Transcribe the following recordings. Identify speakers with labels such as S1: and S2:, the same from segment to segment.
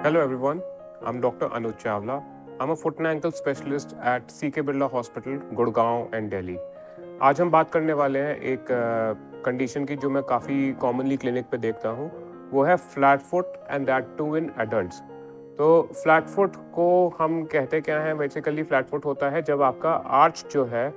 S1: Hello everyone, I'm Dr. Anuj Chawla. I'm a foot and ankle specialist at CK Birla Hospital, Gurgaon and Delhi. आज हम बात करने वाले हैं एक कंडीशन की जो मैं काफ़ी कॉमनली क्लिनिक पे देखता हूँ, वो है flat foot and that too in adults. तो फ्लैट फुट को हम कहते क्या हैं, बेसिकली फ्लैट फुट होता है जब आपका आर्च जो है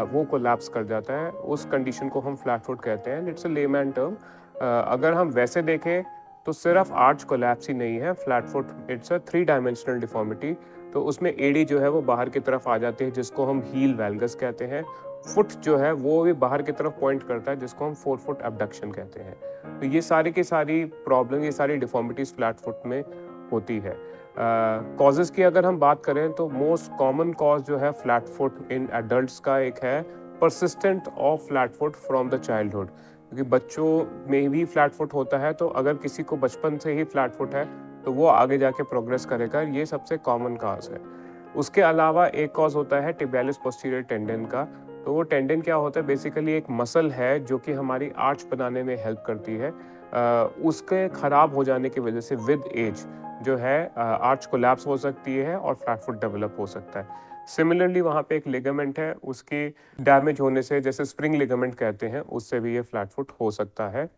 S1: वो कोलैप्स कर जाता है, उस कंडीशन को हम फ्लैट फुट कहते हैं। It's a layman term. अगर हम वैसे देखें तो सिर्फ आर्च कोलैप्स ही नहीं है flat foot, it's a 3 dimensional deformity. तो उसमें एडी जो है वो बाहर की तरफ आ जाती है, जिसको हम हील वैल्गस कहते हैं। फुट जो है वो भी बाहर की तरफ पॉइंट करता है, जिसको हम 4 फुट एबडक्शन कहते हैं। तो ये सारी की सारी प्रॉब्लम, ये सारी डिफॉर्मिटीज फ्लैट फुट में होती है। कॉजेज़ की अगर हम बात करें तो मोस्ट कॉमन कॉज जो है फ्लैट फुट इन एडल्ट्स का एक है persistent of flat foot from the childhood. क्योंकि बच्चों में भी फ्लैट फुट होता है, तो अगर किसी को बचपन से ही फ्लैट फुट है तो वो आगे जाके प्रोग्रेस करेगा। ये सबसे कॉमन कॉज है। उसके अलावा एक कॉज होता है टिबियालिस पोस्टीरियर टेंडन का। तो वो टेंडन क्या होता है, बेसिकली एक मसल है जो कि हमारी आर्च बनाने में हेल्प करती है। उसके खराब हो जाने की वजह से विद एज जो है आर्च कोलैप्स हो सकती है और फ्लैट फुट डेवलप हो सकता है। सिमिलरली वहाँ पे एक लिगामेंट है, उसकी डैमेज होने से, जैसे स्प्रिंग लिगामेंट कहते हैं, उससे भी ये फ्लैट फुट हो सकता है।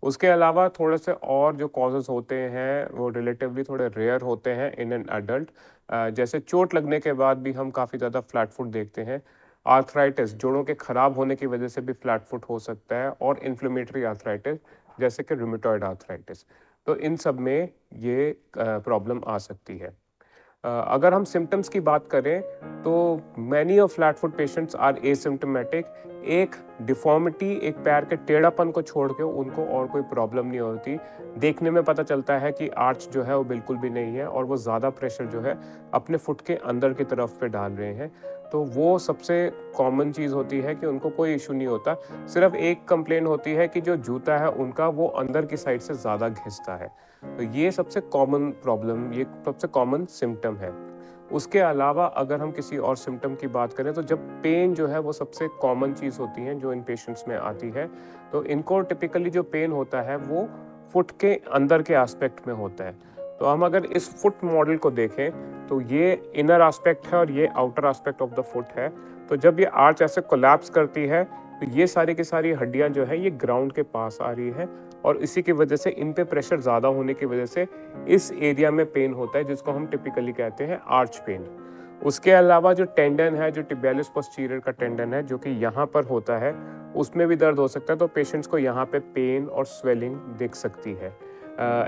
S1: उसके अलावा थोड़े से और जो कॉजेज़ होते हैं वो रिलेटिवली थोड़े रेयर होते हैं इन एन एडल्ट। जैसे चोट लगने के बाद भी हम काफ़ी ज़्यादा फ्लैट फुट देखते हैं। आर्थराइटिस, जोड़ों के ख़राब होने की वजह से भी फ्लैट फुट हो सकता है, और इन्फ्लेमेटरी आर्थराइटिस जैसे कि रूमेटॉइड आर्थराइटिस। तो इन सब में ये प्रॉब्लम आ सकती है। अगर हम सिम्टम्स की बात करें तो many of flat foot patients are asymptomatic. एक डिफॉर्मिटी, एक पैर के टेढ़ापन को छोड़ के उनको और कोई प्रॉब्लम नहीं होती। देखने में पता चलता है कि आर्च जो है वो बिल्कुल भी नहीं है, और वो ज़्यादा प्रेशर जो है अपने फुट के अंदर की तरफ पे डाल रहे हैं। तो वो सबसे कॉमन चीज़ होती है कि उनको कोई इशू नहीं होता। सिर्फ एक कंप्लेन होती है कि जो जूता है उनका वो अंदर की साइड से ज़्यादा घिसता है। तो ये सबसे कॉमन प्रॉब्लम, ये सबसे कॉमन सिम्टम है। उसके अलावा अगर हम किसी और सिम्टम की बात करें तो जब पेन जो है वो सबसे कॉमन चीज़ होती है जो इन पेशेंट्स में आती है। तो इनको टिपिकली जो पेन होता है वो फुट के अंदर के एस्पेक्ट में होता है। तो हम अगर इस फुट मॉडल को देखें तो ये इनर एस्पेक्ट है और ये outer aspect of the foot है। तो जब ये आर्च ऐसे कोलैप्स करती है तो ये सारी की सारी हड्डियां जो है ये ग्राउंड के पास आ रही है, और इसी की वजह से इन पे प्रेशर ज़्यादा होने की वजह से इस एरिया में पेन होता है, जिसको हम टिपिकली कहते हैं आर्च पेन। उसके अलावा जो टेंडन है, जो टिबियालिस पोस्टीरियर का टेंडन है जो कि यहाँ पर होता है, उसमें भी दर्द हो सकता है। तो पेशेंट्स को यहाँ पे पेन और स्वेलिंग दिख सकती है।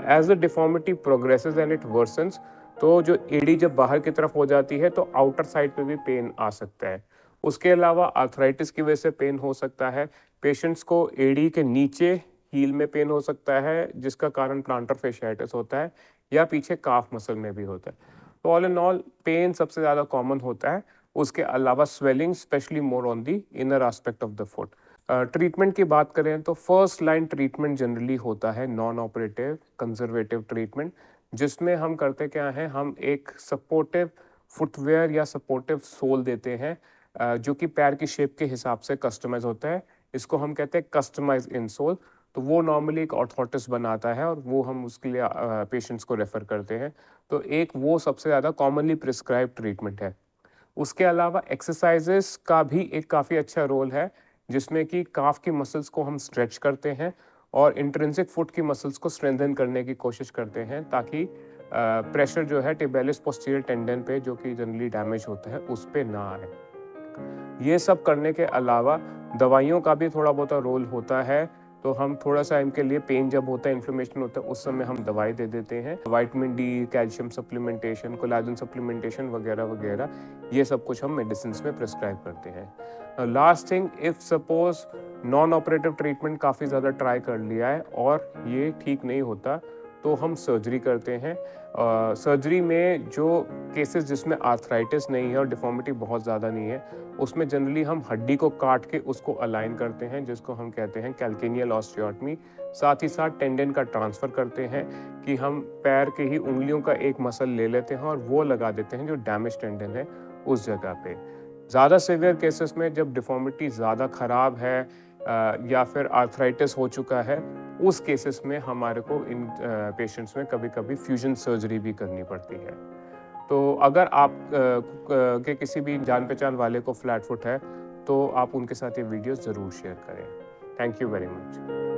S1: As the deformity progresses and it worsens, तो जो एडी जब बाहर की तरफ हो जाती है तो आउटर साइड पे भी पेन आ सकता है। उसके अलावा आर्थराइटिस की वजह से पेन हो सकता है। पेशेंट्स को एडी के नीचे हील में पेन हो सकता है, जिसका कारण प्लांटर फेशियाइटिस होता है, या पीछे काफ मसल में भी होता है। तो ऑल इन ऑल पेन सबसे ज़्यादा कॉमन होता है। उसके अलावा swelling, specially more on the inner aspect of the foot. Treatment की बात करें तो फर्स्ट लाइन ट्रीटमेंट जनरली होता है नॉन ऑपरेटिव कंजर्वेटिव ट्रीटमेंट, जिसमें हम करते क्या है, हम एक सपोर्टिव फुटवेयर या सपोर्टिव सोल देते हैं, जो कि पैर की शेप के हिसाब से कस्टमाइज होता है। इसको हम कहते हैं कस्टमाइज इंसोल। तो वो नॉर्मली एक ऑर्थोटिस्ट बनाता है और वो हम उसके लिए पेशेंट्स को रेफ़र करते हैं। तो एक वो सबसे ज़्यादा कॉमनली प्रिस्क्राइब ट्रीटमेंट है। उसके अलावा एक्सरसाइजेस का भी एक काफ़ी अच्छा रोल है, जिसमें कि काफ की मसल्स को हम स्ट्रेच करते हैं और इंट्रिंसिक फुट की मसल्स को स्ट्रेंथन करने की कोशिश करते हैं, ताकि प्रेशर जो है टिबियालिस पोस्टीरियर टेंडन पे, जो कि जनरली डैमेज होता है, उस पे ना आए। ये सब करने के अलावा दवाइयों का भी थोड़ा बहुत रोल होता है। तो हम थोड़ा सा इनके लिए, पेन जब होता है, इन्फ्लेमेशन होता है, उस समय हम दवाई दे देते हैं। Vitamin D, calcium supplementation, collagen supplementation वगैरह वगैरह, ये सब कुछ हम मेडिसिन में प्रिस्क्राइब करते हैं। Last thing, if suppose non operative treatment काफ़ी ज़्यादा ट्राई कर लिया है और ये ठीक नहीं होता, तो हम सर्जरी करते हैं। सर्जरी में जो केसेस जिसमें आर्थराइटिस नहीं है और डिफॉर्मिटी बहुत ज़्यादा नहीं है, उसमें जनरली हम हड्डी को काट के उसको अलाइन करते हैं, जिसको हम कहते हैं कैल्केनियल ऑस्टियोटमी। साथ ही साथ टेंडन का ट्रांसफ़र करते हैं कि हम पैर के ही उंगलियों का एक मसल ले लेते हैं और वो लगा देते हैं जो डैमेज टेंडन है उस जगह पे। ज़्यादा सीवियर केसेस में जब डिफॉर्मिटी ज़्यादा ख़राब है या फिर आर्थराइटिस हो चुका है, उस केसेस में हमारे को इन पेशेंट्स में कभी-कभी फ्यूजन सर्जरी भी करनी पड़ती है। तो अगर आप के किसी भी जान-पहचान वाले को फ्लैट फुट है, तो आप उनके साथ ये वीडियो ज़रूर शेयर करें। Thank you very much.